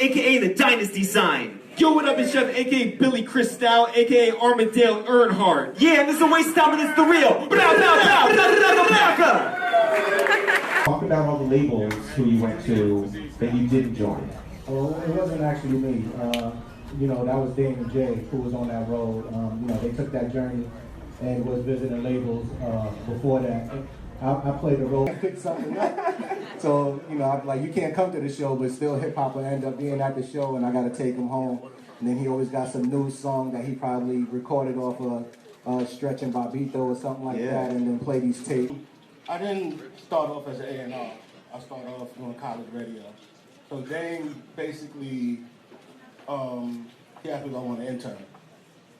aka the Dynasty Sign. Yo, what up, it's Chef, aka Billy Crystal, aka Armadale Earnhardt. Yeah, and this is a waste of time, and it's the real. Talk about all the labels who you went to that you didn't join. Well, it wasn't actually me. You know, that was Dan and Jay who was on that road. You know, they took that journey and was visiting labels before that. I played the role. Pick something up. So, you know, I'm like, you can't come to the show, but still hip hop will end up being at the show, and I got to take him home. And then he always got some new song that he probably recorded off of Stretch and Bobito or something like that, and then play these tapes. I didn't start off as an A&R. I started off doing college radio. So Dane basically, he asked me if I wanted to intern.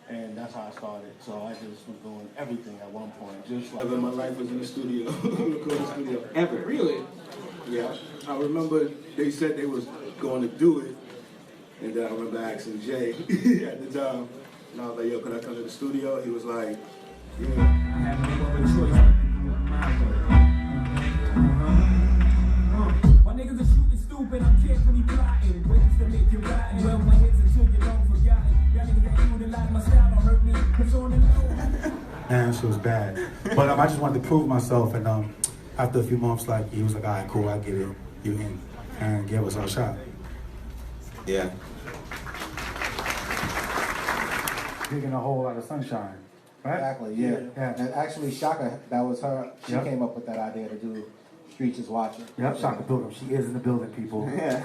And that's how I started. So I just was doing everything at one point. Just like my life was in the studio, recording studio. Ever? Really? Yeah. I remember they said they was going to do it, and then I remember asking Jay at the time, and I was like, "Yo, can I come to the studio?" He was like, "Yeah." I had to make a choice. My niggas are shooting stupid. I'm carefully plotting ways to make you rotten. Well, my hits until you're long forgotten. Y'all niggas ain't utilize my style. Don't hurt me. Cause on the low. And she was bad. But I just wanted to prove myself, and after a few months, like, he was like, all right, cool, I get it, you in, and gave us our shot. Yeah. Digging a whole lot of sunshine, right? Exactly, yeah. And actually, Chaka, that was her, she came up with that idea to do Streets is Watching. Yep, Chaka Pilgrim, she is in the building, people. Yeah.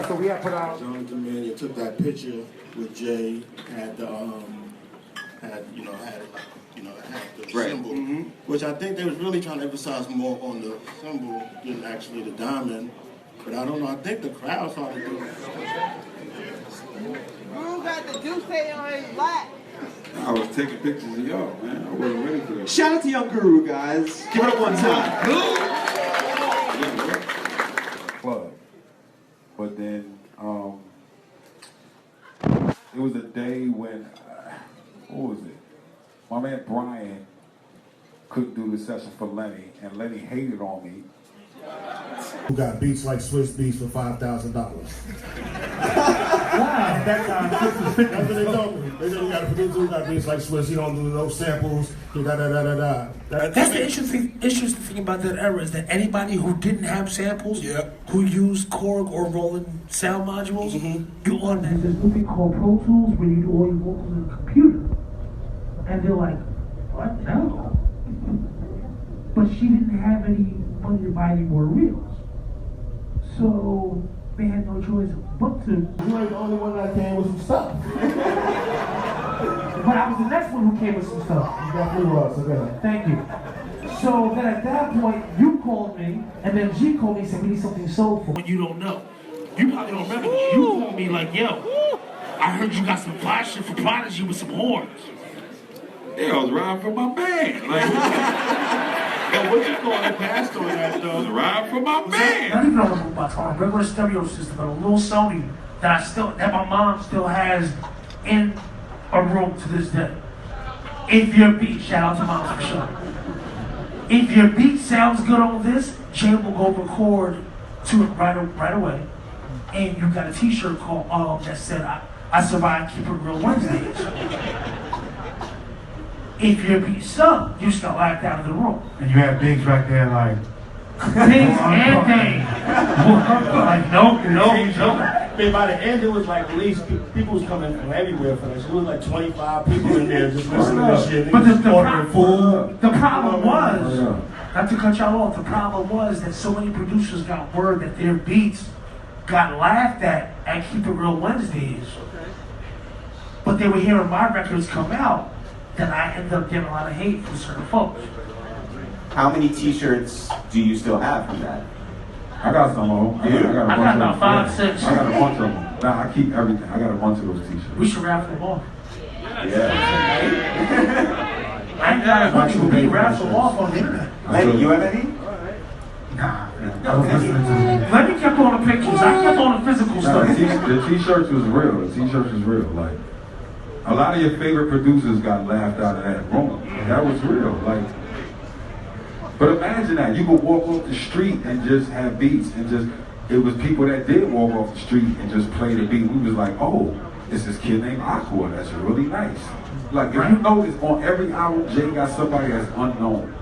So we had put out. Jonathan Mannion took that picture with Jay, had the symbol, which I think they was really trying to emphasize more on the symbol than actually the diamond. But I don't know. I think the crowd started doing it. Who got the juice on his black? I was taking pictures of y'all, man. I wasn't ready for that. Shout out to Young Guru, guys. Give it up one time. Club. But then, it was a day when, what was it? My man Brian couldn't do the session for Lenny, and Lenny hated on me. Who got beats like Swiss beats for $5,000? Wow. At that time, that's what they told me. They said we got a producer who got beats like Swiss. He don't do no samples. That's the interesting thing about that era is that anybody who didn't have samples, who used Korg or Roland sound modules, you on that. There's this thing called Pro Tools where you do all your vocals in the computer. And they're like, what the hell? But she didn't have any money to buy any more reels. So they had no choice but to. You ain't the only one that came with some stuff. But I was the next one who came with some stuff. You definitely was, okay. Thank you. So then at that point, you called me, and then G called me and said, we need something soulful. When you don't know. You probably don't remember. You called me like, yo, I heard you got some fly shit for Prodigy with some horns. Yeah, I was riding for my band. Like, what you call it passed on that though? The ride for my band. Not even on a regular stereo system, but a little Sony that my mom still has in a room to this day. If your beat, shout out to Moms for sure. If your beat sounds good on this, Jay will go record to it right away. And you got a t-shirt called that said I survived Keep It Real Wednesdays. If your beat sucked, you start laughed out of the room. And you had Biggs right there like... Biggs and Dane. Like, no. Man, by the end, it was like at least people was coming from everywhere for this. It was like 25 people in there just listening to this shit. But the problem was, not to cut y'all off, the problem was that so many producers got word that their beats got laughed at Keep It Real Wednesdays. But they were hearing my records come out, then I ended up getting a lot of hate from certain folks. How many t-shirts do you still have from that? I got some of them. I got about 5, 6. I got a bunch of them. Nah, I keep everything. I got a bunch of those t-shirts. We should raffle them off. Yeah. I ain't got a bunch of them. We raffle them off on the internet. Lenny, you have any? Nah. Lenny kept on the pictures. I kept on the physical stuff. The t-shirts was real. The t-shirts was real. Like, a lot of your favorite producers got laughed out of that room. That was real. Like, But imagine that, you could walk off the street and just have beats and just, it was people that did walk off the street and just play the beat. We was like, oh, it's this kid named Aqua, that's really nice. Like, if you notice, on every album, Jay got somebody that's unknown.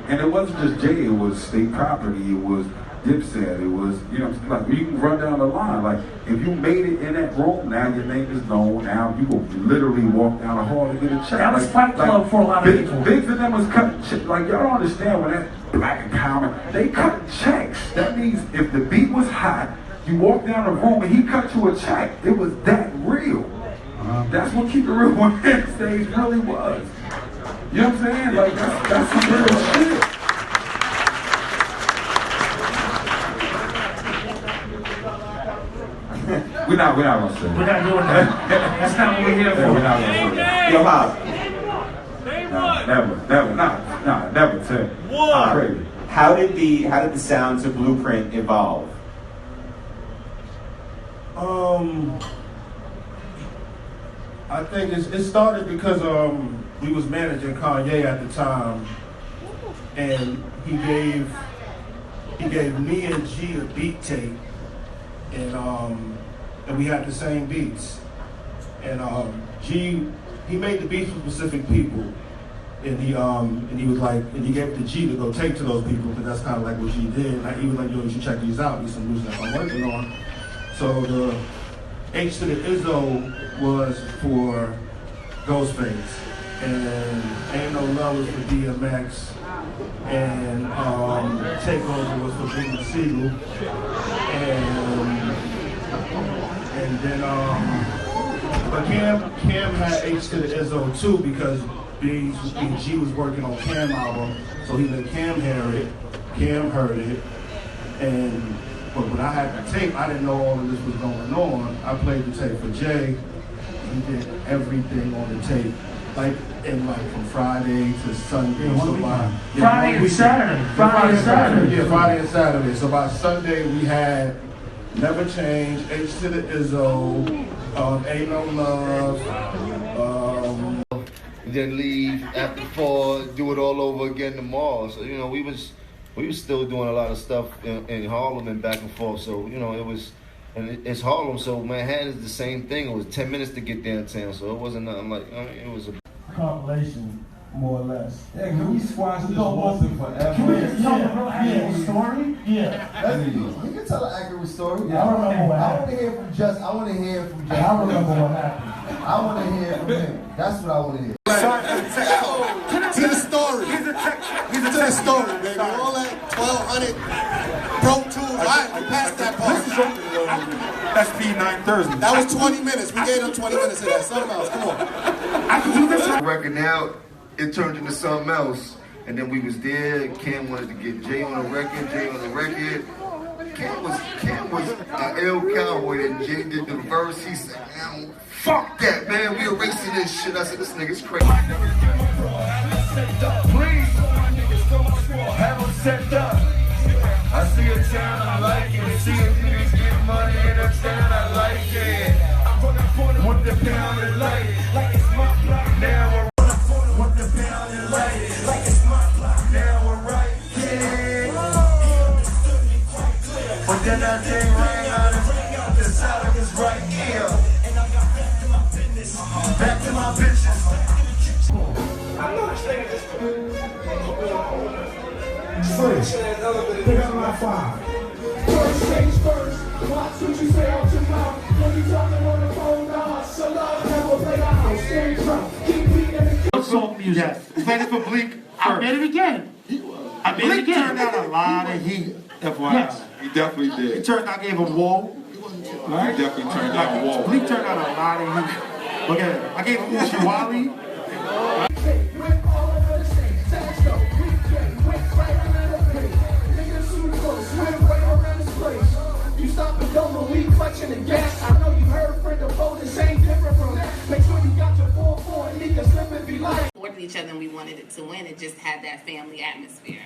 And it wasn't just Jay, it was State Property, it was Dipset, it was, you know, like, you can run down the line. Like, if you made it in that room, now your name is known, now you will literally walk down the hall and get a check. That was Fight Club for a lot of people. Biggs and them was cutting checks. Like, y'all don't understand when that Black and Common, they cut checks. That means if the beat was hot, you walk down the room and he cut you a check. It was that real. That's what Keep It Real on stage really was. You know what I'm saying? Like, that's some real shit. We're not gonna say it. We're not doing that. That's not what we're here for. We're not gonna say that. Yo, never tell. Crazy. How did the sound to Blueprint evolve? I think it started because we was managing Kanye at the time, and he gave me and G a beat tape, and we had the same beats, and G, he made the beats for specific people, and he was like, and he gave it to G to go take to those people, because that's kind of like what G did. And he was like, yo, you should check these out. These some music that I'm working on. So the H to the Izzo was for Ghostface, and Ain't No Love was for DMX, and Takeover was for Big Siegel, and then but Cam had H to the Izzo too, because G was working on Cam album, so he let Cam hear it. Cam heard it, but when I had the tape, I didn't know all of this was going on. I played the tape for Jay. He did everything on the tape, from Friday to Sunday. Friday and Saturday. Yeah, Friday and Saturday. So by Sunday we had Never Change, H to the Izzo, Ain't No Love. Then leave after 4, do it all over again tomorrow. So you know, we was still doing a lot of stuff in Harlem and back and forth. So you know, it's Harlem. So Manhattan is the same thing. It was 10 minutes to get downtown. So it wasn't nothing like it was a compilation, more or less. Yeah, can we squash this once and forever? Can we just tell a real accurate story? Yeah. You can tell an accurate story. Yeah, I remember what happened. I want to hear from Just. I want to hear from Just. I remember what happened. I want to hear from him. That's what I want to hear. To the story. To the story, baby. All that 1,200 Pro Tools. We passed that part. SP9 Thursday. That was 20 minutes. We gave them 20 minutes of that. Something else. Come on. I can do this record now. It turned into something else, and then we was there. Cam wanted to get Jay on the record. Cam was an L Cowboy, and Jay did the verse. He said, fuck that, man. We erasing this shit. I said, this nigga's crazy. Please, have them set up. I see a town, I like it. See a niggas get money in a town, I like it. I'm gonna put them with the pound and light it. Like it's my block now. We're gonna put them with the pound and light it. Like it's my block now. We're right here. But then that thing rang out the side of his right ear. Back to my bitches. I know this nigga just First, pick up my 5. First things first, watch what you say out your mouth. When you talking on the phone, so love, never play the house. Stay drunk, keep beating the soul music. Yes. Played it for Bleak. I made it again. Bleak turned out a lot of heat. FYI. Yes. He definitely did. He turned out, gave him Whoa. Right? He definitely turned out Whoa. Bleak turned out a lot of heat. Look at it. I gave him Uchiwali. You stop and don't know we clutching the gas. I know you heard friend of foes, this ain't different from that. Make sure you got your 4-4 and you can slip and be like. Supported each other and we wanted it to win. It just had that family atmosphere.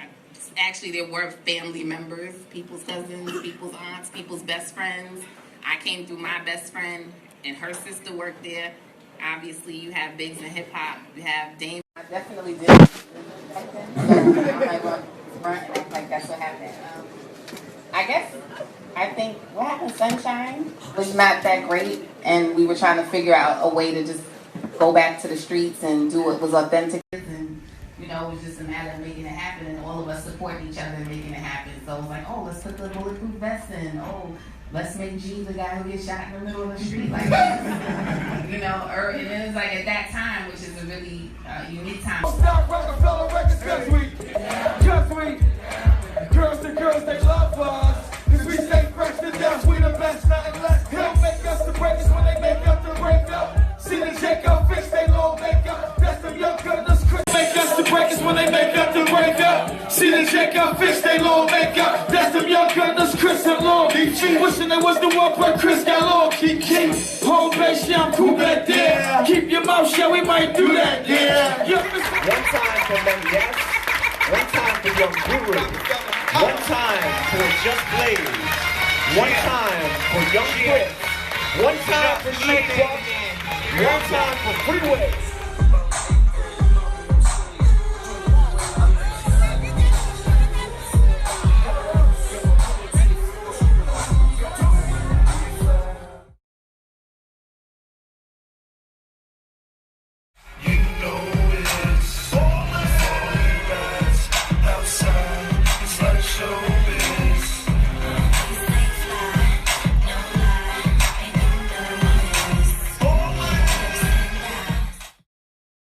Actually, there were family members, people's cousins, people's aunts, people's best friends. I came through my best friend and her sister worked there. Obviously, you have Biggs in hip hop. You have Dame. I definitely did. I'm like, well, front, and I'm like, that's what happened. I think what happened, Sunshine was not that great, and we were trying to figure out a way to just go back to the streets and do what was authentic. And, you know, it was just a matter of making it happen, and all of us supporting each other and making it happen. So it was like, oh, let's put the bulletproof vest in. Oh, let's make G the guy who gets shot in the middle of the street. Like, you know, and it was like at that time, which is a really unique time. Stop Roc-A-Fella-Records this week. Just week. Girls to girls, they love us. Cause we stay fresh to death, we the best, nothing less. They don't make us the breakers when they make up the break up. See the Jacob fix, they long make up. That's the young goodness. Make us the breakers when they make up the break up. See the Jacob fix, they long make up. That's the young goodness, Chris and Long. Keep wishing it was the one, but Chris got long. Keep home base, yeah, I'm cool back there. Keep your mouth shut, we might do that, yeah. One time for Lenny S. One time for Young Guru. One time for Just Blaze. One time for Young Prince. One time for Shake. One time for Freeway.